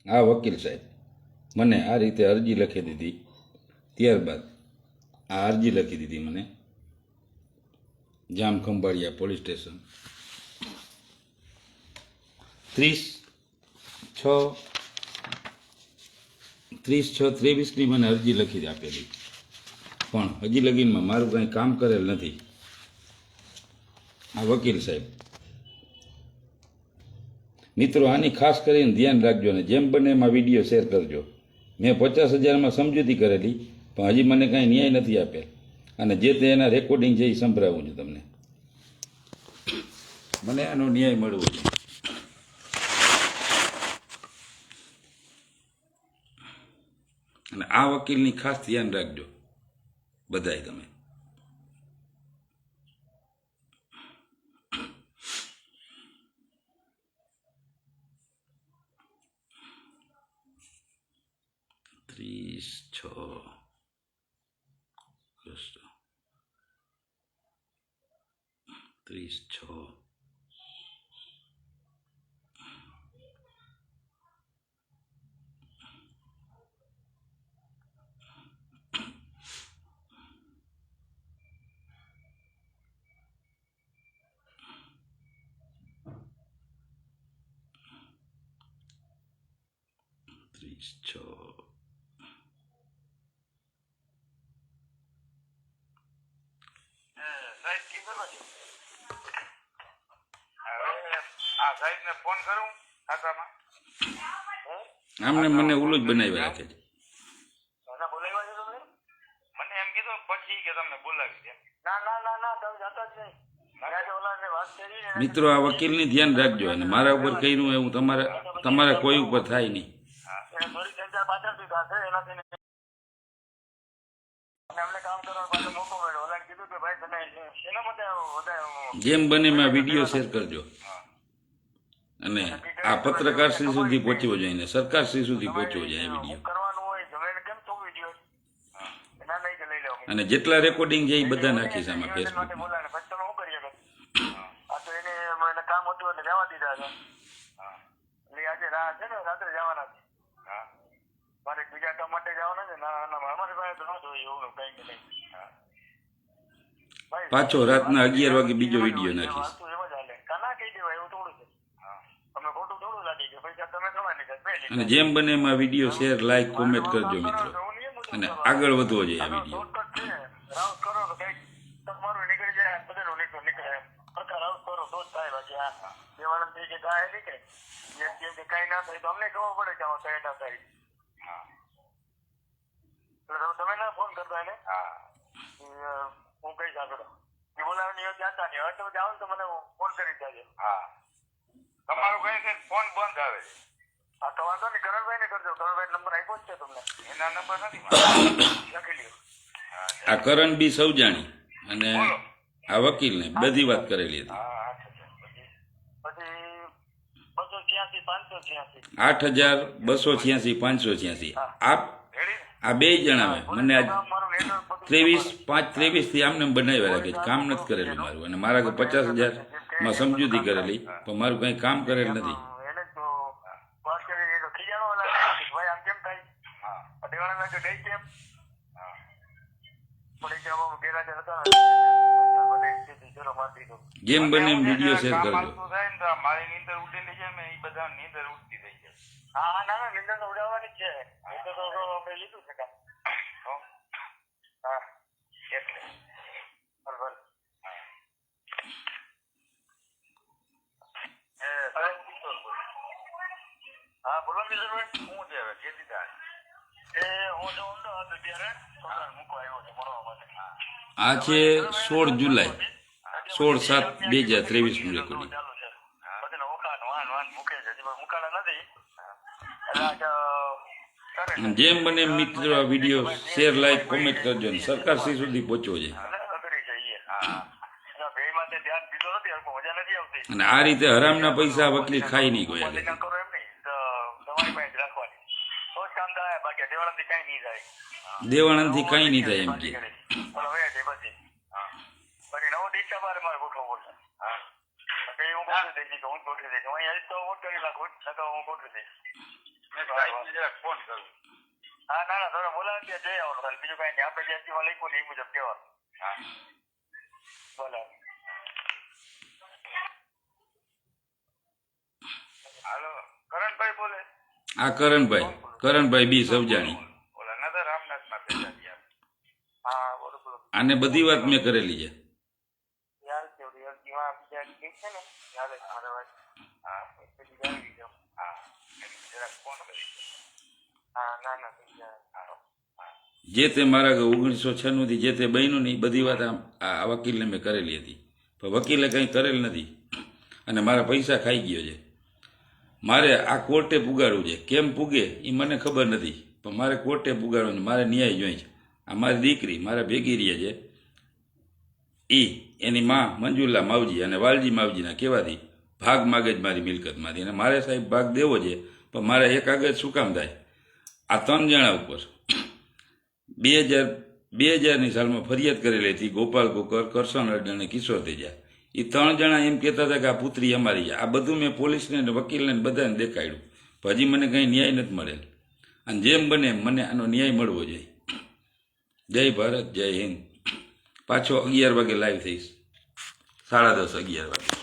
આ વકીલ સાહેબ મને આ રીતે અરજી લખી દીધી, ત્યારબાદ આ અરજી લખી દીધી મને જામ ખંભાળિયા પોલીસ સ્ટેશન 30/6/23ની મને અરજી લખી આપેલી, પણ હજી લગીનમાં મારું કાંઈ કામ કરેલ નથી. આ વકીલ સાહેબ મિત્રો, આની ખાસ કરીને ધ્યાન રાખજો ને જેમ બને એમાં વિડીયો શેર કરજો. મેં 50,000માં સમજૂતી કરેલી, પણ હજી મને કાંઈ ન્યાય નથી આપેલ, અને જે તે એના રેકોર્ડિંગ છે એ સંભળાવું છું તમને. મને આનો ન્યાય મળવો છે. અને આ વકીલની ખાસ ધ્યાન રાખજો બધાય તમે. ત્રીસ 6 સાહેબ કીધું નથી. આ સાહેબને ફોન કરું ખાતામાં. આમને મને ઓલું જ બનાવી રાખે છે. બોલાવ્યા છે તમે? મને એમ કીધું પછી કે તમને બોલાવી છે. ના ના ના ના, તમે જતા જ નહીં. મિત્રો, આ વકીલની ધ્યાન રાખજો, અને મારા ઉપર કર્યું એવું તમારે કોઈ ઉપર થાય નહીં. જેમ બને એમાં વિડીયો શેર કરજો, અને આ પત્રકારશ્રી સુધી પહોંચવો જોઈએ ને સરકારશ્રી સુધી પહોંચવો જોઈએ આ વિડીયો. અને જેટલા રેકોર્ડિંગ છે એ બધા નાખીશ આમાં ફેસબુકમાં. કામ હતું એટલે જવા દીધા છે. આજે છે ને રાત્રે જવાના છે. મારે બીજા કામ માટે જવાના છે. અમારી પાસે તો ન જોઈએ એવું કઈ કે નહીં. પાછો રાતના 11 વાગે બીજો વિડીયો નાખીશ. કાના કહી દેવાય એવું થોડું છે. તમને ખોટું થોડું લાગી કે પૈસા તમે થવાની છે. અને જેમ બને એમાં વિડીયો શેર, લાઈક, કોમેન્ટ કરજો મિત્રો, અને આગળ વધવો જોઈએ આ વિડીયો. રાઉસ કરો તો કઈક તમારું નીકળી જાય, બધાનું નીકળે એમ. રાઉસ કરો તો જ થાય. બાકી આ દેવાળા થઈ કે ગાય નીકળે જેમ કે કઈ ના થાય તો અમને ખબર પડે કે આમાં કઈ ના થાય. એટલે તમે ના ફોન કરતા એને. હું કઈ આગળ એ બોલાવવાની જાતા નહીં. હવે તમે જાઓ ને તો મને ફોન કરી દેજો. હા, તમારું કઈ છે ફોન બંધ આવે છે. હા તો વાંધો નહીં, કરણભાઈ ને કરજો. કરણભાઈ નંબર આપ્યો જ છે તમને. એના નંબર નથી લખી લ્યો. આ કરણ બી સૌજાણી અને આ વકીલને બધી વાત કરેલી હતી. 8,286,586. આ બે જણાવે મને આજ 23/5/23થી આમને બનાવ્યા રાખે છે. કામ નથી કરેલું મારું, અને મારા 50,000માં સમજૂતી કરેલી, પણ મારું કંઈ કામ કરેલ નથી. જેમ બને એમ વિડીયો શેર કરજો. મારી નીંદર ઉડેલી છે, એ બધા નીંદર ઉડતી થઈ છે. હા ના ના, નીંદર તો ઉડાવવાની જ છે. નીંદર તો આપણે લીધું છે કામ. હા એટલે બરાબર. હા બોલો કિશોરભાઈ, શું છે હવે ખેતી થાય? હું જો અમદાવાદ અત્યારે મૂકવા આવ્યો છું મળવા માટે. આ છે 16 જુલાઈ 16/7/2023નું રેકોર્ડિંગ. જેમ બને મિત્રો આ વિડીયો શેર, લાઈક, કોમેન્ટ કરજો, ને સરકારશ્રી સુધી પહોંચવો જોઈએ. અને આ રીતે હરામના પૈસા વકીલ ખાઈ નહીં કોઈ આગળ. દેવાણંદથી કઈ નહીં થાય એમ કે. હું ગોઠવી દઈશ. હું ગોઠવી દઈશ. હું અહીંયા તો હું કરી નાખું. હું ગોઠવી દઈશ. મેં સાહેબને જરાક ફોન કરું. હા ના ના તમે બોલાવો ત્યાં જઈ આવવાનું ખાલી બીજું કઈ નહીં આપણે જે અરજીમાં લખ્યું ને એ મુજબ કહેવાનું. હા બોલાવો. હાલો કરણભાઈ બોલે? આ કરણભાઈ બી સવજાણી. ઓલા નતા રામનાથમાં ભેગા થયા. હા બરોબર. આને બધી વાત મેં કરેલી છે. યાર કેવડી અરજીમાં બીજા કે છે ને યાદ જ મારા વાત. હા પછી જાવી જાવ. હા જરાક ફોન કરી. હા ના ના થઈ જાય. જે તે મારા 1996 થી જે તે બન્યું ને એ બધી વાત આ વકીલને મેં કરેલી હતી, પણ વકીલે કંઈ કરેલ નથી અને મારા પૈસા ખાઈ ગયો છે. મારે આ કોર્ટે પુગાડવું છે, કેમ પુગે એ મને ખબર નથી, પણ મારે કોર્ટે પુગાડવું છે, મારે ન્યાય જોઈએ છે. આ મારી દીકરી મારા ભેગી રહે છે, એની માં મંજુલા માવજી અને વાલજી માવજીના કહેવાથી ભાગ માગે જ મારી મિલકતમાંથી, અને મારે સાહેબ ભાગ દેવો છે, પણ મારે એક આગળ શું કામ થાય? આ 3 જણા ઉપર 2000ની સાલમાં ફરિયાદ કરેલી હતી, ગોપાલ કોકર, કરશન અડ્ડા અને કિશોર તેજા. એ 3 જણા એમ કહેતા હતા કે આ પુત્રી અમારી છે. આ બધું મેં પોલીસને અને વકીલને બધાને દેખાડ્યું, પણ હજી મને કંઈ ન્યાય નથી મળેલ. અને જેમ બને મને આનો ન્યાય મળવો જોઈએ. જય ભારત, જય હિન્દ. પાછો 11 વાગે લાઈવ થઈશ, 10:30 11 વાગે.